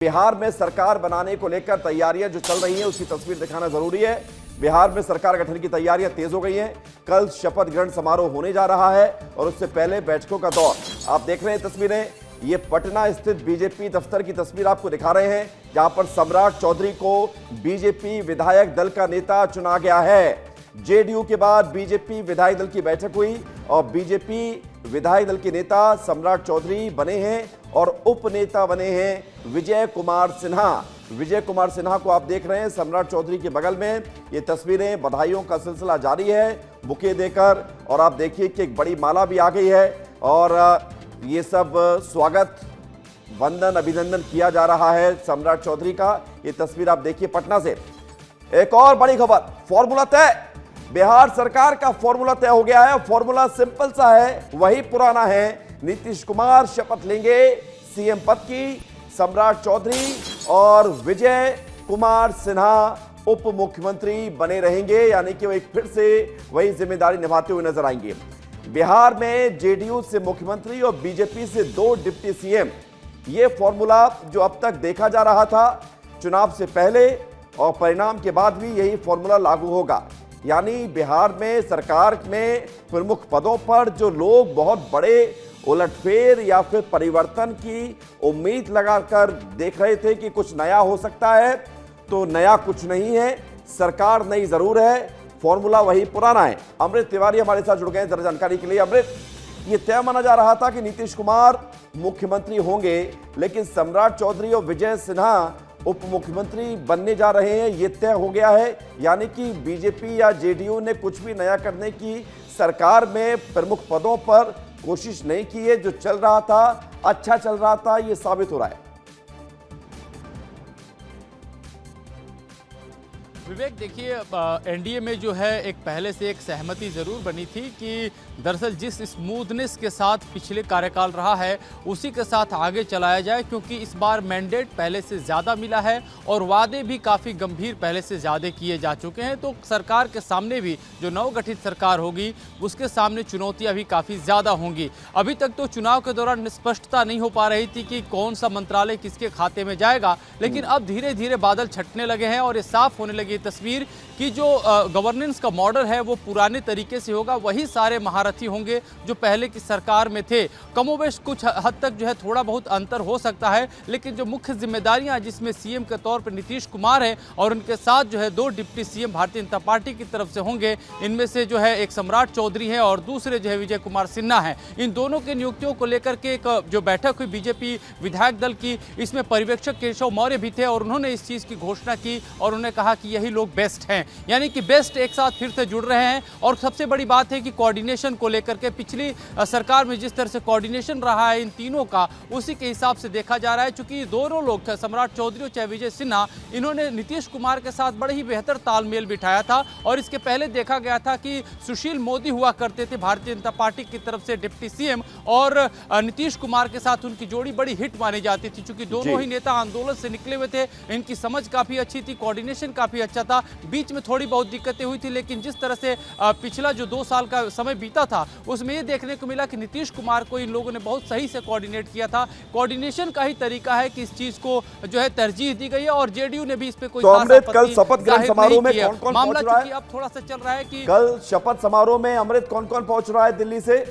बिहार में सरकार बनाने को लेकर तैयारियां जो चल रही हैं उसकी तस्वीर दिखाना जरूरी है। बिहार में सरकार गठन की तैयारियां तेज हो गई हैं। कल शपथ ग्रहण समारोह होने जा रहा है और उससे पहले बैठकों का दौर। आप देख रहे हैं तस्वीरें, ये पटना स्थित बीजेपी दफ्तर की तस्वीर आपको दिखा रहे हैं, जहां पर सम्राट चौधरी को बीजेपी विधायक दल का नेता चुना गया है। जेडीयू के बाद बीजेपी विधायक दल की बैठक हुई और बीजेपी विधायक दल के नेता सम्राट चौधरी बने हैं और उप नेता बने हैं विजय कुमार सिन्हा। विजय कुमार सिन्हा को आप देख रहे हैं सम्राट चौधरी के बगल में। ये तस्वीरें, बधाइयों का सिलसिला जारी है बुके देकर, और आप देखिए कि एक बड़ी माला भी आ गई है और ये सब स्वागत, वंदन, अभिनंदन किया जा रहा है सम्राट चौधरी का। ये तस्वीर आप देखिए पटना से। एक और बड़ी खबर, फॉर्मूला तय। बिहार सरकार का फॉर्मूला तय हो गया है। फॉर्मूला सिंपल सा है, वही पुराना है। नीतीश कुमार शपथ लेंगे सीएम पद की, सम्राट चौधरी और विजय कुमार सिन्हा उप मुख्यमंत्री बने रहेंगे, यानी कि वो एक फिर से वही जिम्मेदारी निभाते हुए नजर आएंगे। बिहार में जेडीयू से मुख्यमंत्री और बीजेपी से 2 डिप्टी सीएम, ये फॉर्मूला जो अब तक देखा जा रहा था चुनाव से पहले और परिणाम के बाद भी यही फॉर्मूला लागू होगा। यानी बिहार में सरकार में प्रमुख पदों पर जो लोग बहुत बड़े उलटफेर या फिर परिवर्तन की उम्मीद लगाकर देख रहे थे कि कुछ नया हो सकता है, तो नया कुछ नहीं है, सरकार नई जरूर है, फॉर्मूला वही पुराना है। अमृत तिवारी हमारे साथ जुड़ गए जरा जानकारी के लिए। अमृत, ये तय माना जा रहा था कि नीतीश कुमार मुख्यमंत्री होंगे, लेकिन सम्राट चौधरी और विजय सिन्हा उप मुख्यमंत्री बनने जा रहे हैं, ये तय हो गया है। यानी कि बीजेपी या जेडीयू ने कुछ भी नया करने की सरकार में प्रमुख पदों पर कोशिश नहीं की है। जो चल रहा था, अच्छा चल रहा था, ये साबित हो रहा है। विवेक, देखिए, एनडीए में जो है एक पहले से एक सहमति जरूर बनी थी कि दरअसल जिस स्मूथनेस के साथ पिछले कार्यकाल रहा है उसी के साथ आगे चलाया जाए, क्योंकि इस बार मैंडेट पहले से ज़्यादा मिला है और वादे भी काफ़ी गंभीर पहले से ज़्यादा किए जा चुके हैं। तो सरकार के सामने भी, जो नवगठित सरकार होगी उसके सामने चुनौतियाँ भी काफ़ी ज़्यादा होंगी। अभी तक तो चुनाव के दौरान स्पष्टता नहीं हो पा रही थी कि कौन सा मंत्रालय किसके खाते में जाएगा, लेकिन अब धीरे धीरे बादल छटने लगे हैं और ये साफ होने लगी तस्वीर कि जो गवर्नेंस का मॉडल है वो पुराने तरीके से होगा। वही सारे महारथी होंगे जो पहले की सरकार में थे। कमोबेश कुछ हद तक जो है थोड़ा बहुत अंतर हो सकता है, लेकिन जो मुख्य जिम्मेदारियां जिसमें सीएम के तौर पर नीतीश कुमार है और उनके साथ जो है 2 deputy CM Bharatiya Janata party की तरफ से होंगे। इनमें से जो है एक सम्राट चौधरी है और दूसरे जो है विजय कुमार सिन्हा है। इन दोनों के नियुक्तियों को लेकर के एक जो बैठक हुई बीजेपी विधायक दल की, इसमें पर्यवेक्षक केशव मौर्य भी थे और उन्होंने इस चीज़ की घोषणा की और उन्होंने कहा कि यही लोग बेस्ट हैं, यानी कि बेस्ट एक साथ फिर से जुड़ रहे हैं। और सबसे बड़ी बात है कि कोऑर्डिनेशन को लेकर के पिछली सरकार में जिस तरह से कोऑर्डिनेशन रहा है इन तीनों का, उसी के हिसाब से देखा जा रहा है। चूंकि दोनों लोग, सम्राट चौधरी और चाहे विजय सिन्हा, इन्होंने नीतीश कुमार के साथ बड़े ही बेहतर तालमेल बिठाया था। और इसके पहले देखा गया था कि सुशील मोदी हुआ करते थे भारतीय जनता पार्टी की तरफ से डिप्टी सीएम, और नीतीश कुमार के साथ उनकी जोड़ी बड़ी हिट मानी जाती थी। चूंकि दोनों ही नेता आंदोलन से निकले हुए थे, इनकी समझ काफी अच्छी थी, कोऑर्डिनेशन काफी अच्छा था। बीच में थोड़ी बहुत दिक्कतें हुई थी, लेकिन जिस तरह से पिछला जो 2 साल का समय बीता था उसमें ये देखने को मिला कि नीतीश कुमार को इन लोगों ने बहुत सही से कोऑर्डिनेट किया था। कोऑर्डिनेशन का ही तरीका है कि इस चीज को जो है तरजीह दी गई है और जेडीयू ने भी इस पे कोई कल शपथ ग्रहण समारोह में कौन-कौन पहुंच रहा है? अब थोड़ा सा चल रहा है कि कल शपथ समारोह में अमृत कौन-कौन पहुंच रहा है दिल्ली से?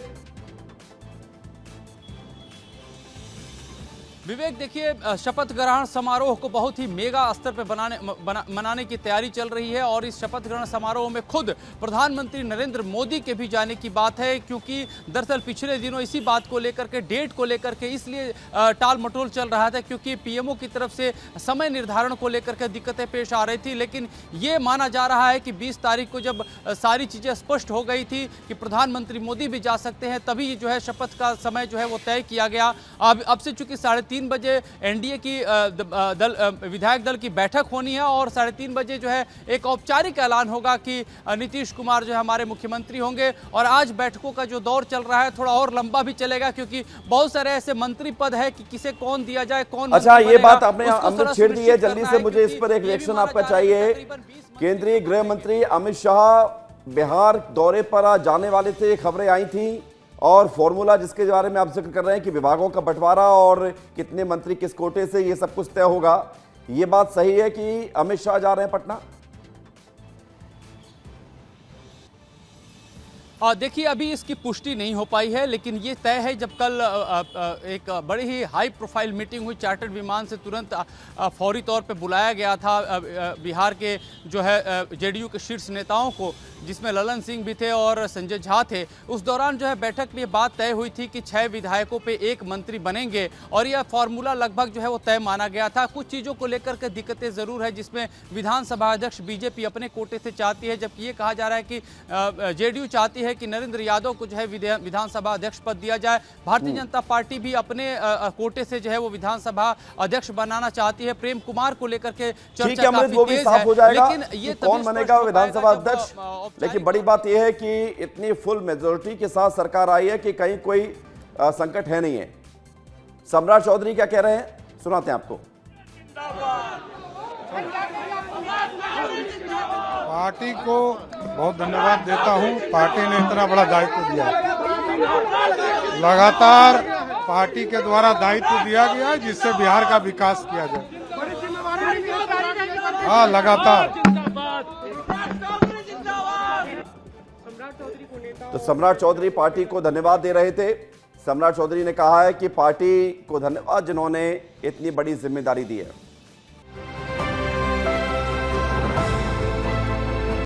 विवेक, देखिए, शपथ ग्रहण समारोह को बहुत ही मेगा स्तर पर मनाने की तैयारी चल रही है और इस शपथ ग्रहण समारोह में खुद प्रधानमंत्री नरेंद्र मोदी के भी जाने की बात है, क्योंकि दरअसल पिछले दिनों इसी बात को लेकर के, डेट को लेकर के इसलिए टाल मटोल चल रहा था क्योंकि पीएमओ की तरफ से समय निर्धारण को लेकर के दिक्कतें पेश आ रही थी। लेकिन ये माना जा रहा है कि 20 तारीख को जब सारी चीज़ें स्पष्ट हो गई थी कि प्रधानमंत्री मोदी भी जा सकते हैं, तभी जो है शपथ का समय जो है वो तय किया गया। अब से चूंकि 3:30 बजे एनडीए की विधायक दल की बैठक होनी है और 3:30 बजे जो है एक औपचारिक ऐलान होगा कि नीतीश कुमार जो है हमारे मुख्यमंत्री होंगे। और आज बैठकों का जो दौर चल रहा है थोड़ा और लंबा भी चलेगा, क्योंकि बहुत सारे ऐसे मंत्री पद है कि किसे कौन दिया जाए, कौन। अच्छा, ये बात आपने अमृत छेड़ दी है, जल्दी से मुझे इस पर एक रिएक्शन आपका चाहिए। केंद्रीय गृह मंत्री अमित शाह बिहार दौरे पर जाने वाले थे, खबरें आई थी और फॉर्मूला जिसके बारे में आप जिक्र कर रहे हैं कि विभागों का बंटवारा और कितने मंत्री किस कोटे से, ये सब कुछ तय होगा, ये बात सही है कि अमित शाह जा रहे हैं पटना? देखिए, अभी इसकी पुष्टि नहीं हो पाई है, लेकिन ये तय है जब कल एक बड़ी ही हाई प्रोफाइल मीटिंग हुई चार्टर्ड विमान से तुरंत फौरी तौर पे बुलाया गया था बिहार के जो है जेडीयू के शीर्ष नेताओं को, जिसमें ललन सिंह भी थे और संजय झा थे। उस दौरान जो है बैठक में ये बात तय हुई थी कि 6 विधायकों पे 1 मंत्री बनेंगे और यह फॉर्मूला लगभग जो है वो तय माना गया था। कुछ चीज़ों को लेकर के दिक्कतें ज़रूर है, जिसमें विधानसभा अध्यक्ष बीजेपी अपने कोटे से चाहती है, जबकि ये कहा जा रहा है कि जेडीयू चाहती है कि नरेंद्र यादव को जो है विधानसभा अध्यक्ष पद दिया जाए। भारतीय जनता पार्टी भी अपने कोटे से जो है वो विधानसभा अध्यक्ष बनाना चाहती है। प्रेम कुमार को लेकर के चर्चा काफी तेज है, लेकिन ये कौन बनेगा विधानसभा अध्यक्ष। लेकिन बड़ी बात यह है कि इतनी फुल मेजोरिटी के साथ सरकार आई है कि कहीं कोई संकट है नहीं है। सम्राट चौधरी क्या कह रहे हैं, सुनाते हैं आपको। पार्टी को बहुत धन्यवाद देता हूं, पार्टी ने इतना बड़ा दायित्व दिया। लगातार पार्टी के द्वारा दायित्व दिया गया जिससे बिहार का विकास किया जाए। हाँ, लगातार। तो सम्राट चौधरी पार्टी को धन्यवाद दे रहे थे। सम्राट चौधरी ने कहा है कि पार्टी को धन्यवाद जिन्होंने इतनी बड़ी जिम्मेदारी दी है।